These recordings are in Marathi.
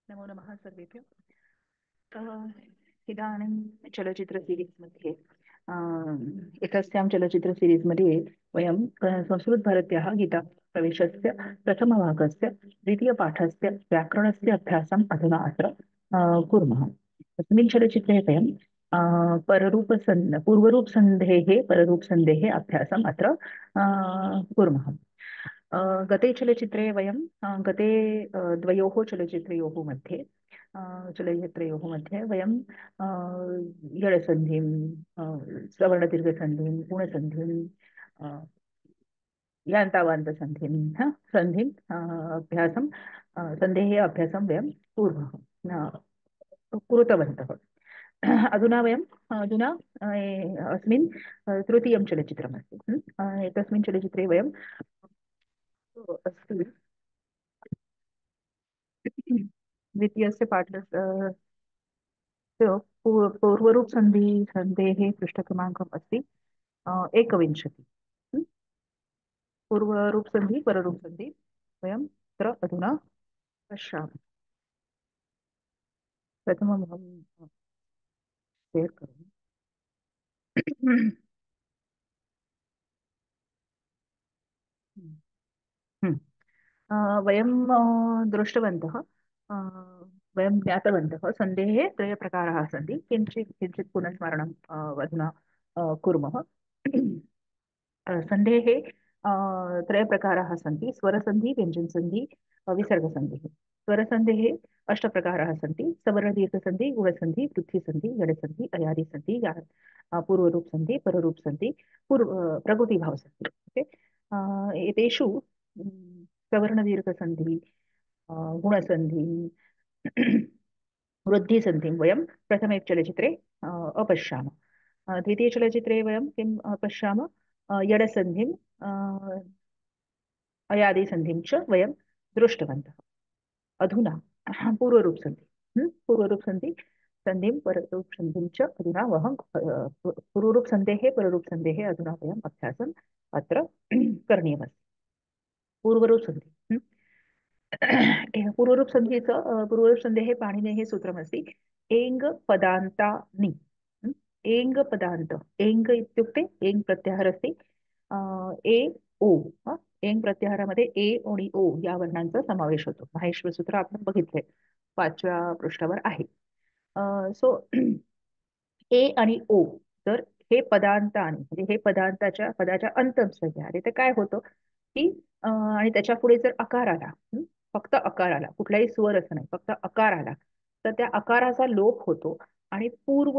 नमो नमः सर्वेभ्यः। इदानीं चलचित्र सीरीस् मध्ये एकस्यां चलचित्र सीरीस् मध्ये वयं संस्कृतभारत्याः गीताप्रवेशस्य प्रथमभागस्य द्वितीयपाठस्य व्याकरणस्य अभ्यासम् अधुना अत्र कुर्मः। अस्मिन् चलचित्रे वयं पूर्वरूपसन्धेः पररूपसन्धेः अभ्यासम् अत्र कुर्मः। गते चलचित्रे वयं गते द्वयोः चलचित्रयोः मध्ये चलचित्रयोः मध्ये वयं अ, यडसन्धिं सवर्णदीर्घसन्धिं गुणसन्धिं अ, यान्तावान्तसन्धिं सन्धिं अभ्यासं सन्धेः अभ्यासं वयं कुर्मः कृतवन्तः। अधुना अस्मिन् तृतीयं चलचित्रमस्ति। एतस्मिन् चलचित्रे वयं अस्ति द्वितीयस्य पाठस्य पूर्वरूपसन्धेः पृष्ठक्रमाङ्कम् अस्ति एकविंशति। पूर्वरूपसन्धि पररूपसन्धि वयम् अत्र अधुना पश्यामः। प्रथममहं शेर् करोमि। हम्म। वयं दृष्टवन्तः अ, वयं ज्ञातवन्तः सन्धेः त्रयप्रकाराः सन्ति। किञ्चित् किञ्चित् पुनस्मरणं अधुना कुर्मः। सन्धेः त्रयप्रकाराः सन्ति। स्वरसन्धि, व्यञ्जनसन्धि, विसर्गसन्धिः। स्वरसन्धेः अष्टप्रकाराः सन्ति। सवर्णदीर्घसन्धि, गुणसन्धि, वृद्धिसन्धि, जडसन्धि, अयादिसन्धि, पूर्वरूपसन्धि, पररूपसन्धि, प्रकृतिभावसन्धि। ओके। एतेषु सवर्णदीर्घसन्धि, गुणसन्धि, वृद्धिसन्धिं वयं प्रथमे चलचित्रे अपश्यामः। द्वितीयचलचित्रे वयं किं पश्यामः? यडसन्धिं अयादिसन्धिं च वयं दृष्टवन्तः। अधुना पूर्वरूपसन्धि पूर्वरूपसन्धि सन्धिं पररूपसन्धिं च अधुना पूर्वरूपसन्धेः पररूपसन्धेः अधुना वयम् अभ्यासम् अत्र करणीयमस्ति। पूर्वरूपसन्धि पूर्वरूपसन्धेः पाणिनेः सूत्रमस्ति एङ् पदान्तानि। एङ् पदान्त एङ् इत्युक्ते एङ् प्रत्याहार अस्ति। ए ओ एङ् प्रत्याहारामध्ये ए आणि ओ या वर्णांचा समावेश होतो। माहेश्वर सूत्र आपण बघितले 5व्या पृष्ठावर आहे। सो ए आणि ओ तर हे पदांताने म्हणजे हे पदाच्या अंतसंज्ञा आहे तर काय होतं की आणि त्याच्या पुढे जर आकार आला फक्त आकार आला कुठलाही स्वर असं नाही फक्त आकार आला तर त्या आकाराचा लोप होतो आणि पूर्व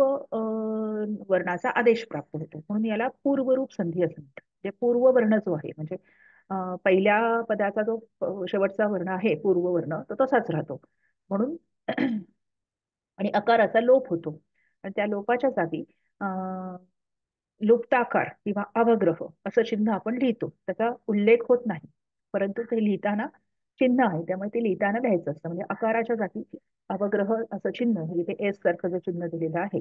वर्णाचा आदेश प्राप्त होतो म्हणून याला पूर्वरूप संधी असं म्हणतात. म्हणजे पूर्व वर्ण जो आहे म्हणजे पहिल्या पदाचा जो शेवटचा वर्ण आहे पूर्व वर्ण तो तसाच राहतो म्हणून आणि आकाराचा लोप होतो आणि त्या लोपाच्या जागी लुप्ताकार किंवा अवग्रह असं चिन्ह आपण लिहितो त्याचा उल्लेख होत नाही परंतु ते लिहिताना चिन्ह आहे त्यामुळे ते लिहिताना लिहायचं असतं म्हणजे आकाराच्या जागी अवग्रह असं चिन्ह म्हणजे ते एस सारखं जे चिन्ह दिलेलं आहे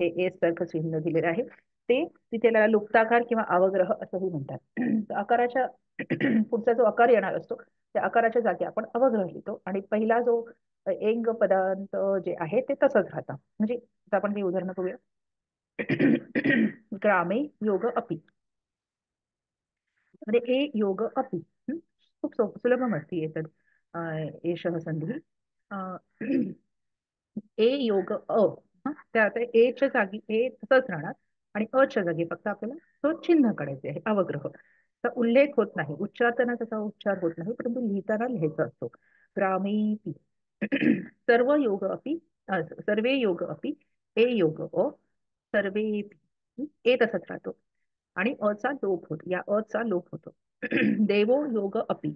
हे एस सारखं चिन्ह दिलेलं आहे ते तिथे त्याला लुप्ताकार किंवा अवग्रह असंही म्हणतात. तर आकाराच्या पुढचा जो आकार येणार असतो त्या आकाराच्या जागी आपण अवग्रह लिहितो आणि पहिला जो एंग पदांत जे आहे ते तसंच राहतं म्हणजे आता आपण काही उदाहरणं बघूया. ग्रामे योग अपि म्हणजे ए योग अपि खूप सुलभमस्ति एतद् एषः सन्धिः ए योग अ त्या आता एच्या जागी ए तसंच राहणार आणि अच्या जागी फक्त आपल्याला तो चिन्ह काढायचे आहे अवग्रह तर उल्लेख होत नाही उच्चारताना त्याचा उच्चार होत नाही परंतु लिहिताना लिहायचा असतो. ग्रामेपि सर्व योग अपि सर्वे योग अपि ए योग अ सर्वेपि ए तसंच राहतो आणि अचा लोप होतो या अचा लोप होतो. देवो योग अपि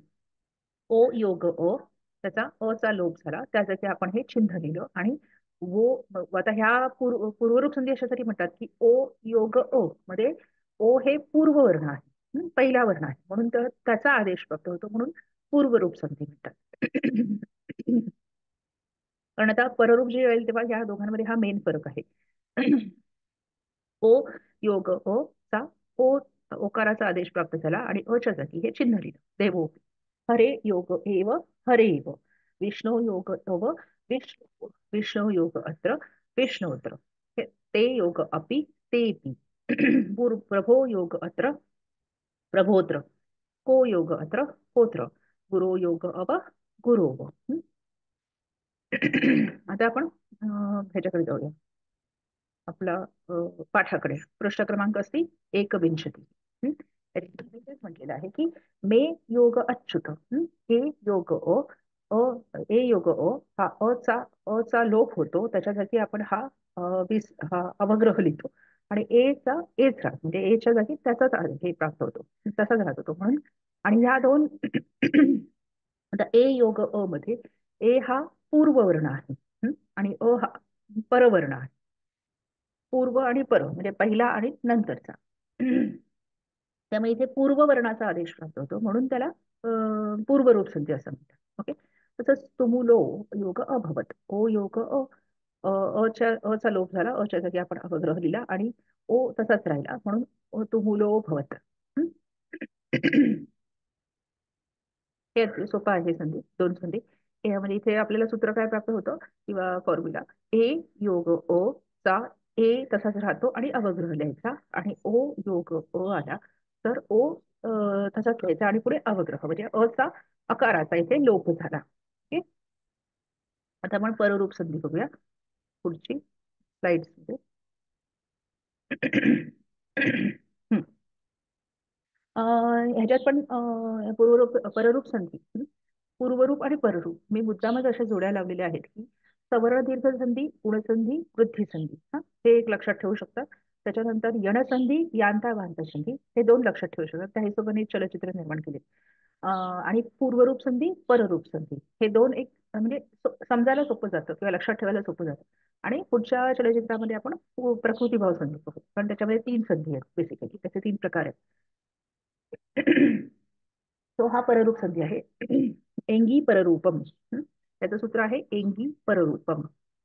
ओ योग अ त्याचा अचा लोप झाला त्या जागी आपण हे चिन्ह लिहिलं आणि वो आता ह्या पूर्वरूप संधी अशासाठी म्हणतात की ओ योग अ मध्ये ओ हे पूर्व वर्ण आहे पहिला वर्ण आहे म्हणून त्याचा आदेश प्राप्त होतो म्हणून पूर्वरूप संधी म्हणतात. कारण आता पररूप जे येईल तेव्हा या दोघांमध्ये हा मेन फरक आहे. ओ योग अ चा ओ ओकाराचा आदेश प्राप्त झाला आणि अच्या जागी हे चिन्ह लिहिलं देवो हरे योग एव हरे एव विष्णू योग अव विष्णु विष्णु योग अत्र विष्णोत्र ते योग अपि तेपि प्रभो योग अत्र प्रभोत्र को योग अत्र कोत्र गुरो योग अव गुरोव आता आपण ह्याच्याकडे जाऊया आपला पाठाकडे पृष्ठ क्रमांक असतील 1 विंशती. त्याच्यात म्हटलेलं आहे की मे योग अच्युत हे योग ए योग हा अचा लोप होतो त्याच्या जागी आपण हा अवग्रह लिहितो आणि एचा एच राहतो म्हणजे एच्या जागी त्याचाच हे प्राप्त होतो तसाच राहत होतो म्हणून आणि ह्या दोन आता ए योग मध्ये ए हा पूर्ववर्ण आहे आणि हा परवर्ण आहे पूर्व आणि पर म्हणजे पहिला आणि नंतरचा त्यामुळे इथे पूर्व वर्णाचा आदेश प्राप्त होतो म्हणून त्याला पूर्वरूप संधी असं म्हणतात. ओके तसंच तुमुलो योग अभवत ओ योग अचा लोप झाला अच्या जागी आपण अवग्रह लिहिला आणि ओ तसाच राहिला म्हणून तुमुलो भवत. हं? हे सोपं आहे संधी दोन संधी म्हणजे इथे आपल्याला सूत्र काय प्राप्त होतं किंवा फॉर्म्युला ए योग ओ चा ए तसाच राहतो आणि अवग्रह लिहायचा आणि ओ योग आला तर तसाच लिहायचा आणि पुढे अवग्रह म्हणजे अचा अकाराचा इथे लोप झाला. ओके आता आपण पररूप संधी बघूया पुढची स्लाइड्स मध्ये. ह्याच्यात पण पररूप संधी पूर्वरूप आणि पररूप मी मुद्दामच अशा जोड्या लावलेल्या आहेत की सवर्ण दीर्घ संधी गुणसंधी वृद्धी संधी हे एक लक्षात ठेवू शकतात. त्याच्यानंतर यणसंधी यांता वांता संधी हे दोन लक्षात ठेवू शकतात त्या हिशोबाने चलचित्र निर्माण केले. आणि पूर्वरूप संधी पररूप संधी हे दोन एक म्हणजे समजायला सोपं जातं किंवा लक्षात ठेवायला सोपं जातं आणि पुढच्या चलचित्रामध्ये आपण प्रकृतीभाव संधी बघू कारण त्याच्यामध्ये 3 संधी आहेत बेसिकली त्याचे 3 प्रकार आहेत. तो हा पररूप संधी आहे. एंगी पररूपम त्याचं सूत्र आहे एंगी पररूपम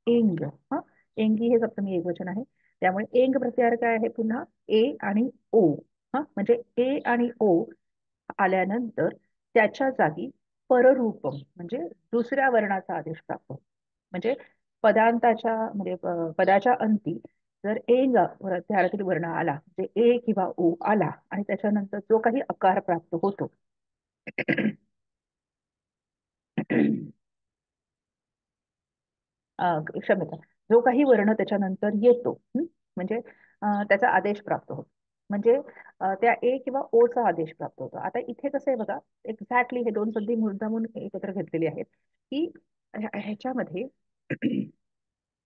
एंग हा एंगी हे सप्तमी एकवचन आहे त्यामुळे एंग प्रत्यार काय आहे पुन्हा ए आणि ओ म्हणजे ए आणि ओ आल्यानंतर त्याच्या जागी पररूपम म्हणजे दुसऱ्या वर्णाचा आदेश प्राप्त होतो. म्हणजे पदांताच्या म्हणजे पदाच्या अंती जर एंग त्यातील वर्ण आला म्हणजे ए किंवा ओ आला आणि त्याच्यानंतर जो काही आकार प्राप्त होतो क्षमता जो काही वर्ण त्याच्यानंतर येतो म्हणजे त्याचा आदेश प्राप्त होतो म्हणजे त्या ए किंवा ओ चा आदेश प्राप्त होतो. आता इथे कसं आहे बघा एक्झॅक्टली हे दोन संधी मुद्दामून एकत्र घेतलेली आहेत की ह्याच्यामध्ये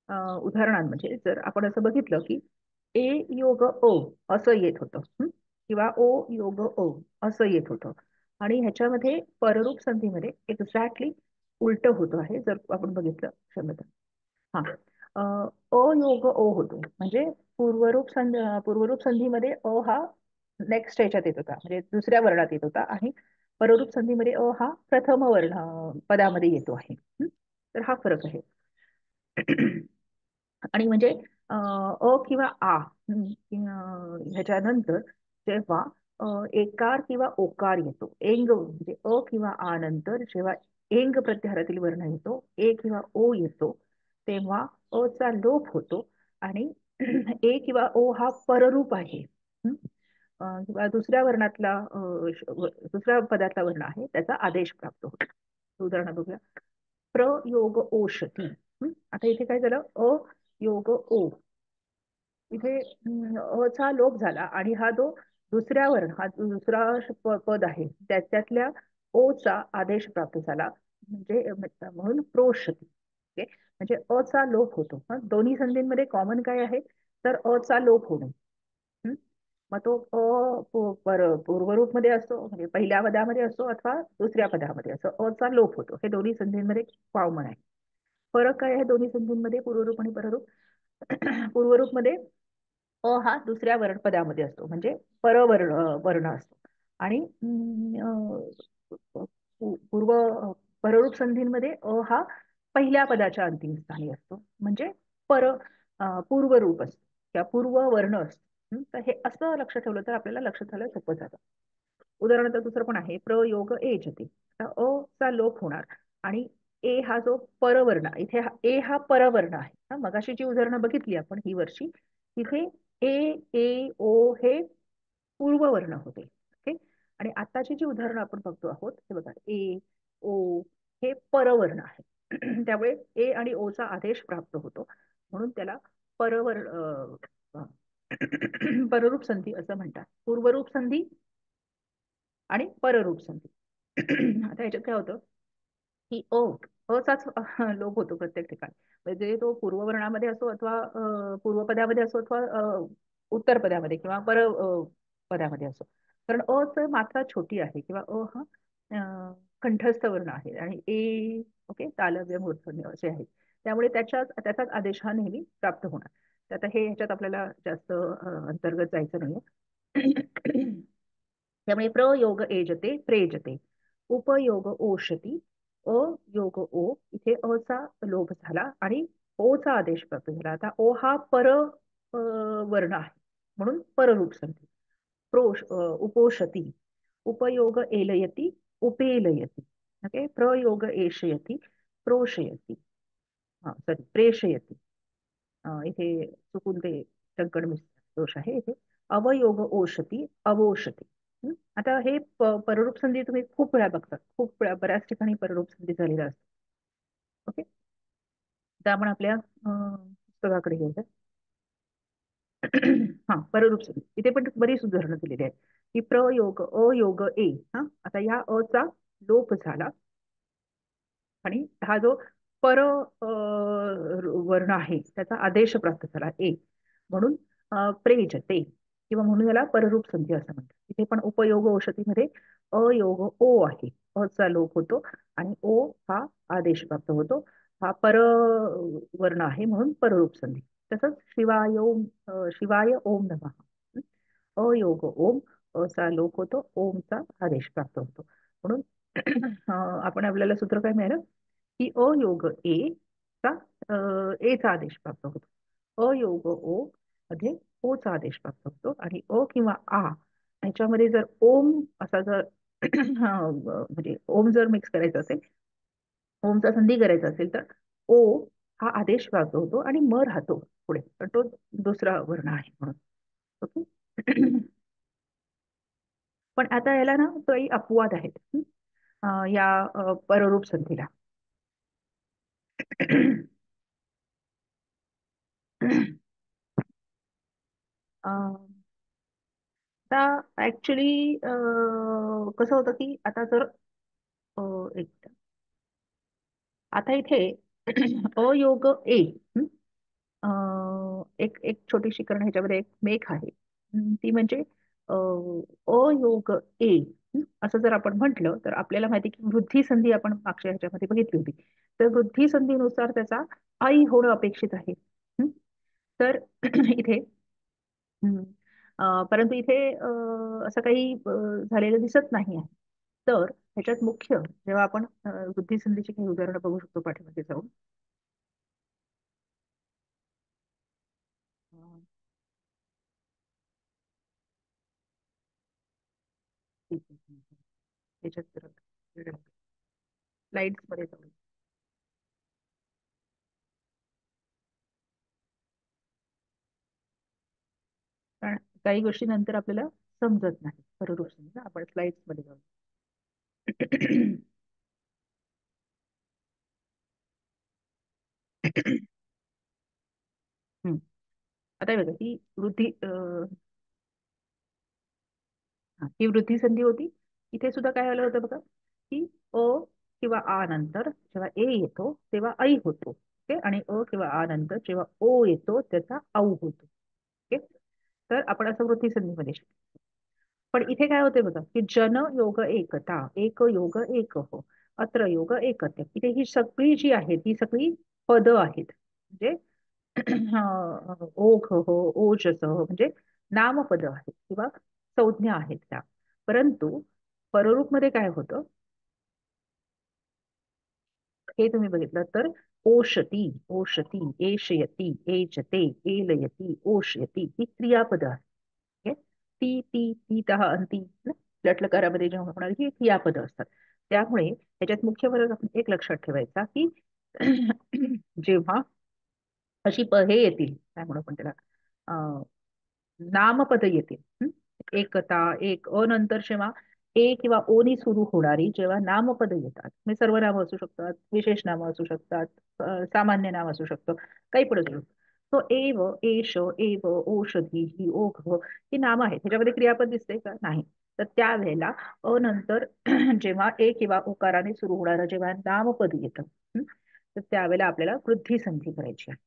उदाहरणांमध्ये जर आपण असं बघितलं की ए योग ओ असं येत होतं किंवा ओ योग ओ असं येत होतं आणि ह्याच्यामध्ये पररूप संधीमध्ये एक्झॅक्टली उलट होतं आहे जर आपण बघितलं क्षमता हा अयोग ओ होतो म्हणजे पूर्वरूप संधीमध्ये हा नेक्स्ट ह्याच्यात येत होता म्हणजे दुसऱ्या वर्णात येत होता आणि पररूप संधीमध्ये हा प्रथम वर्ण पदामध्ये येतो आहे. तर हा फरक आहे. आणि म्हणजे किंवा ह्याच्यानंतर जेव्हा एकार किंवा ओकार येतो एंग म्हणजे किंवा नंतर जेव्हा एंग प्रत्याहारातील वर्ण येतो ए किंवा ओ येतो तेव्हा चा लोप होतो आणि ए किंवा ओ हा पररूप आहे किंवा दुसऱ्या वर्णातला दुसऱ्या पदातला वर्ण आहे त्याचा आदेश प्राप्त होतो. उदाहरण बघूया प्रयोग ओषती आता इथे काय झालं योग ओ इथे चा लोप झाला आणि हा जो दुसऱ्या वर्ण हा दुसरा पद आहे त्याच्यातल्या ओ चा आदेश प्राप्त झाला म्हणजे म्हणून प्रोषती. ओके म्हणजे चा लोप होतो दोन्ही संधींमध्ये कॉमन काय आहे तर चा लोप होणे. मग तो पूर्वरूप मध्ये असतो म्हणजे पहिल्या पदामध्ये असतो अथवा दुसऱ्या पदामध्ये असो चा लोप होतो हे दोन्ही संधींमध्ये कॉमन आहे. फरक काय आहे दोन्ही संधींमध्ये पूर्वरूप आणि पररूप पूर्वरूप मध्ये हा दुसऱ्या पदामध्ये असतो म्हणजे वर्ण असतो आणि पूर्व पररूप संधींमध्ये हा पहिल्या पदाच्या अंतिम स्थानी असतो म्हणजे पर पूर्वरूप असतो किंवा पूर्व वर्ण असतो. तर हे असं लक्ष ठेवलं तर आपल्याला लक्षात आलं सोपं जातं. उदाहरणार्थ दुसरं पण आहे प्रयोग एजते चा लोप होणार आणि ए हा जो परवर्ण आहे, इथे ए हा परवर्ण आहे. हा, मगाशी जी उदाहरणं बघितली आपण ही वर्षी, तिथे ए, ए, ओ हे पूर्ववर्ण होते. ओके. आणि आताची जी उदाहरणं आपण बघतो आहोत हे बघा, ए, ओ हे परवर्ण आहे. त्यामुळे ए आणि ओ चा आदेश प्राप्त होतो, म्हणून त्याला परवर्ण पररूप संधी असं म्हणतात. पूर्वरूप संधी आणि पररूप संधी. आता ह्याच्यात काय होतं की अचाच लोप होतो प्रत्येक ठिकाणी. म्हणजे तो पूर्ववर्णामध्ये असो अथवा पूर्वपदामध्ये असो अथवा उत्तरपदामध्ये किंवा पदामध्ये असो. कारण च मात्रा छोटी आहे किंवा हा कंठस्थ वर्ण आहे आणि ए ओके तालव्य मूर्धन्य असे आहेत. त्यामुळे त्याचाच आदेश हा नेहमी प्राप्त होणार. तर आता हे ह्याच्यात आपल्याला जास्त अंतर्गत जायचं नाहीये. त्यामुळे प्रयोग एजते प्रेजते, उपयोग ओषती, अयोग ओ, इथे चा लोप झाला आणि चा आदेश प्राप्त झाला. आता हा वर्ण आहे म्हणून पररूप संधी. उपोषती, उपयोग एलयती, उपेलयती. ओके. प्रयोग एषयती, प्रोषयती, हा सॉरी प्रेषयती. इथे चुकून ते टंकण दोष आहे इथे. अवयोग ओषती, अवोषती. आता हे पररूप संधी तुम्ही खूप वेळा बघतात, खूप वेळा बऱ्याच ठिकाणी पररूप संधी झालेल्या असतात. ओके. आता आपण आपल्या पुस्तकाकडे घेऊया. हा पररूप संधी इथे पण बरीच उदाहरणं दिलेली आहेत की प्रयोग अयोग ए. हा आता ह्या चा लोप झाला आणि हा जो पर वर्ण आहे त्याचा आदेश प्राप्त झाला ए, म्हणून प्रेजते किंवा म्हणून याला पररूप संधी असं म्हणतात. इथे पण उपयोग औषधीमध्ये अयोग ओ आहे. चा लोप होतो आणि ओ हा आदेश प्राप्त होतो. हा वर्ण आहे म्हणून पररूप संधी. तसंच शिवाय ओम नमः. अयोग ओम, चा लोप होतो, ओमचा आदेश प्राप्त होतो. म्हणून आपण आपल्याला सूत्र काय मिळालं की अयोग चा चा आदेश प्राप्त होतो. अयोग ओ मध्ये चा आदेश प्राप्त होतो आणि किंवा ह्याच्यामध्ये जर ओम असा जर म्हणजे ओम जर मिक्स करायचा असेल, ओमचा संधी करायचा असेल तर ओ हा आदेश प्राप्त होतो आणि म राहतो पुढे, तर तो दुसरा वर्ण आहे म्हणून. ओके. पण आता याला ना काही अपवाद आहेत. या पररूप संधीला. आता ऍक्च्युली कसं होतं की आता जर एक आता इथे अयोग ए, हं, एक एक छोटीशी करण ह्याच्यामध्ये एक मेख आहे. ती म्हणजे अयोग ए. असं जर आपण म्हटलं तर आपल्याला माहिती की वृद्धी संधी आपण मागच्या ह्याच्यामध्ये बघितली होती. तर वृद्धी संधीनुसार त्याचा आई होणं अपेक्षित आहे. हं, तर इथे हं, परंतु इथे असं काही झालेलं दिसत नाही आहे. तर ह्याच्यात मुख्य जेव्हा आपण वृद्धी संधीची काही उदाहरणं बघू शकतो पाठीमध्ये जाऊन. अं, ठीक आहे. ह्याच्यात स्लाइड्स मध्ये जाऊन. कारण काही गोष्टी नंतर आपल्याला समजत नाही बरोबर. समजा आपण स्लाइड्स मध्ये जाऊ. हम्म. आता हे बघा ही ही वृद्धी संधी होती. इथे सुद्धा काय आलं होतं बघा की किंवा नंतर जेव्हा ए येतो तेव्हा ऐ होतो. ओके. आणि किंवा नंतर जेव्हा ओ येतो त्याचा औ होतो. ओके. तर आपण असं वृद्धी संधीमध्ये शिकतो. पण इथे काय होते बघा की जन योग एकता, एक योग एक हो, अत्र योग एकत्य. इथे ही सगळी जी आहेत ही सगळी पद आहेत. म्हणजे ओघ हो, ओजस हो, म्हणजे नामपद आहेत किंवा संज्ञा आहेत त्या. परंतु पररूप मध्ये काय होतं हे तुम्ही बघितलं तर ओषती, ओषती, एषयती, एचते, एलयती, ओषयती ही क्रियापद आहेत. ओके? ती, ती, तीतः, अंती, लटलकारामध्ये जेव्हा होणार ही क्रियापद असतात. त्यामुळे ह्याच्यात मुख्य फरक आपण एक लक्षात ठेवायचा की जेव्हा अशी हे येतील काय म्हणू आपण त्याला नामपद येतील. एकता एक नंतर जेव्हा ए किंवा ओ नी सुरू होणारी जेव्हा नामपद येतात म्हणजे सर्वनाम असू शकतात, विशेष नाम असू शकतात, सामान्य नाम असू शकतं, काही पण असू शकतं. तो एव एष एव ओषधी ही ओघ ही नामं आहेत. ह्याच्यामध्ये क्रियापद दिसते का नाही. तर त्यावेळेला नंतर जेव्हा ए किंवा उकाराने सुरू होणारं जेव्हा नामपद येतं, तर त्यावेळेला आपल्याला वृद्धी संधी करायची आहे.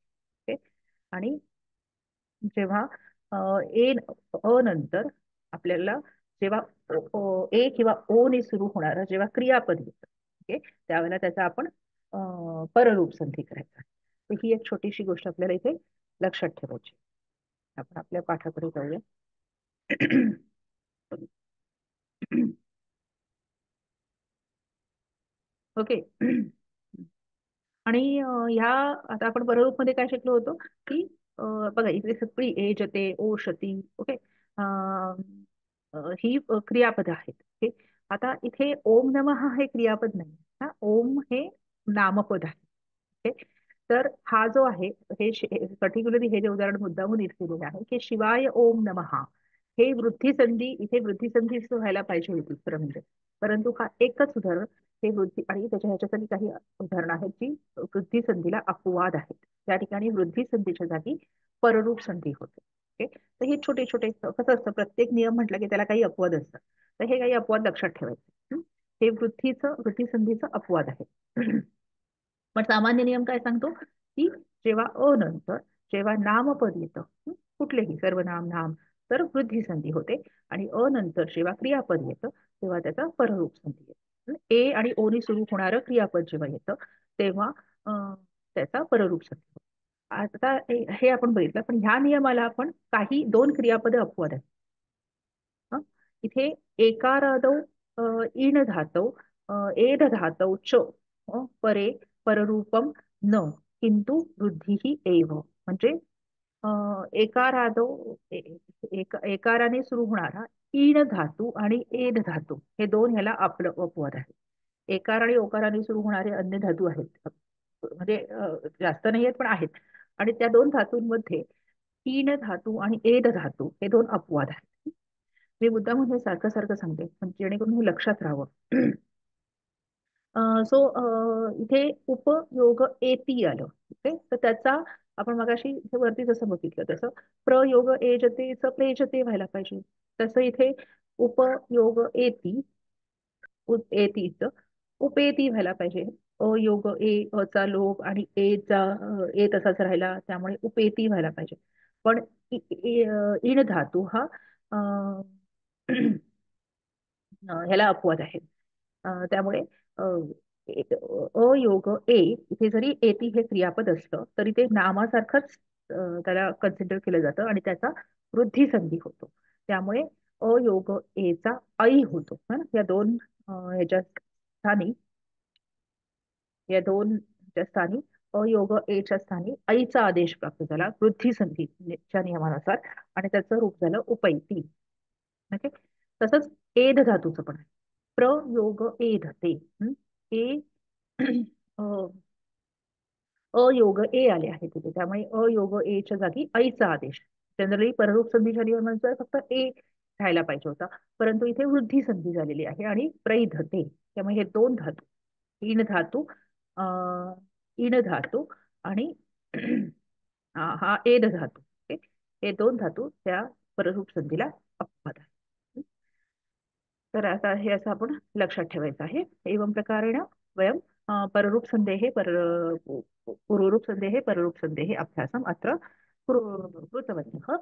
ओके. आणि जेव्हा ए नंतर आपल्याला जेव्हा ए किंवा ओ ने सुरू होणारं जेव्हा क्रियापद येतं, ओके, त्यावेळेला त्याचा आपण पररूप संधी करायचा. तर ही एक छोटीशी गोष्ट आपल्याला इथे लक्षात ठेवायची. आपण आपल्या पाठाकडे जाऊया. ओके. आणि ह्या आता आपण पररूप मध्ये काय शिकलो होतो की बघा इथे सगळी एजते ओषती, ओके, ही क्रियापद आहेत. ओके. आता इथे ओम नमः हे क्रियापद नाही. हा ओम हे नामपद आहे. ओके. तर हा जो आहे हे पर्टिक्युलरली हे जे उदाहरण मुद्दामून इथे दिलेलं आहे की शिवाय ओम नमः, हे वृद्धी संधी इथे वृद्धी संधीच व्हायला पाहिजे होती खरं म्हणजे, परंतु हा एकच उदाहरण हे वृद्धी आणि त्याच्या ह्याच्यासाठी काही उदाहरणं आहेत जी वृद्धी संधीला अपवाद आहेत. त्या ठिकाणी वृद्धी संधीच्या जागी पररूप संधी होते. ओके. तर हे छोटे छोटे कसं असतं प्रत्येक नियम म्हटलं की त्याला काही अपवाद असतात. तर हे काही अपवाद लक्षात ठेवायचे. हे वृद्धी संधीचं अपवाद आहे. पण सामान्य नियम काय सांगतो की जेव्हा नंतर जेव्हा नामपद येतं, कुठलेही सर्वनाम नाम, तर वृद्धी संधी होते. आणि नंतर जेव्हा क्रियापद येतं तेव्हा त्याचा पररूप संधी येतो. ए आणि ओ ने सुरू होणारं क्रियापद जेव्हा येतं तेव्हा त्याचा पररूप संधी होतो. आता हे आपण बघितलं, पण ह्या नियमाला आपण काही दोन क्रियापदे अपवाद आहेत. हं? इथे एकारादौ इण धातौ एध धातौ च परे पररूपम न किंतु वृद्धी एव म्हणजे अ, एकारादौ एकाराने सुरू होणारा इण धातू आणि एध धातू हे दोन ह्याला आपलं अपवाद आहे. एकार आणि ओकाराने सुरू होणारे अन्य धातू आहेत म्हणजे जास्त नाही आहेत पण आहेत. आणि त्या दोन धातूंमध्ये तीन धातू आणि एध धातू हे दोन अपवाद आहेत. मी मुद्दाम हे सारखं सारखं सांगते पण जेणेकरून हे लक्षात राहावं. सो इथे उपयोग एती आलं. ओके. तर त्याचा आपण मगाशी इथे वरती जसं बघितलं तसं प्रयोग एजतेच प्रेजते व्हायला पाहिजे. तसं इथे उपयोग एती एतीच उपेती व्हायला पाहिजे. अयोग ए अचा लोप आणि ए तसाच राहिला त्यामुळे उपेती व्हायला पाहिजे. पण इण धातू हा ह्याला अपवाद आहे. त्यामुळे अ, अयोग ए इथे जरी एती हे क्रियापद असलं तरी ते नामासारखंच त्याला कन्सिडर केलं जातं आणि त्याचा वृद्धी संधी होतो. त्यामुळे अयोग एचा ऐ होतो. है ना. ह्याच्या स्थानी या दोन च्या स्थानी अयोग एच्या स्थानी ऐचा आदेश प्राप्त झाला वृद्धी संधीच्या नियमानुसार आणि त्याचं रूप झालं उपैती. ओके. तसंच एध धातूचं पण आहे. प्रयोग एधते. ए अ, अयोग ए आले आहे तिथे त्यामुळे अयोग एच्या जागी ऐचा आदेश. जनरली पररूप संधीच्या नियमानुसार फक्त ए राहायला पाहिजे होता, परंतु इथे वृद्धी संधी झालेली आहे आणि प्रैधते त्यामुळे हे दोन धातू इण धातू अ, इण धातू आणि हा एध धातू, ओके, हे दोन धातू त्या पररूप संधीला अपवाद आहे. तर आता हे असं आपण लक्षात ठेवायचं आहे. एवं प्रकारेण वयं पररूप संदेहे पूर्वरूप संदेहे पररूप संदेहे अभ्यासम् अत्र कृतवन्तः.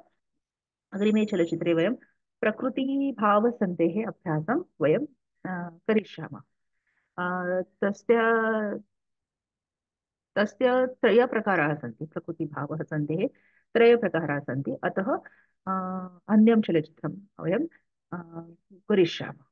अग्रिमे चलचित्रे वयं प्रकृतिभावसन्धेः अभ्यासं वयं करिष्यामः. तस्य तस्य त्रयप्रकाराः सन्ति. प्रकृतिभावः सन्धेः त्रयप्रकाराः सन्ति. अतः अन्यं चलचित्रं वयं करिष्यामः.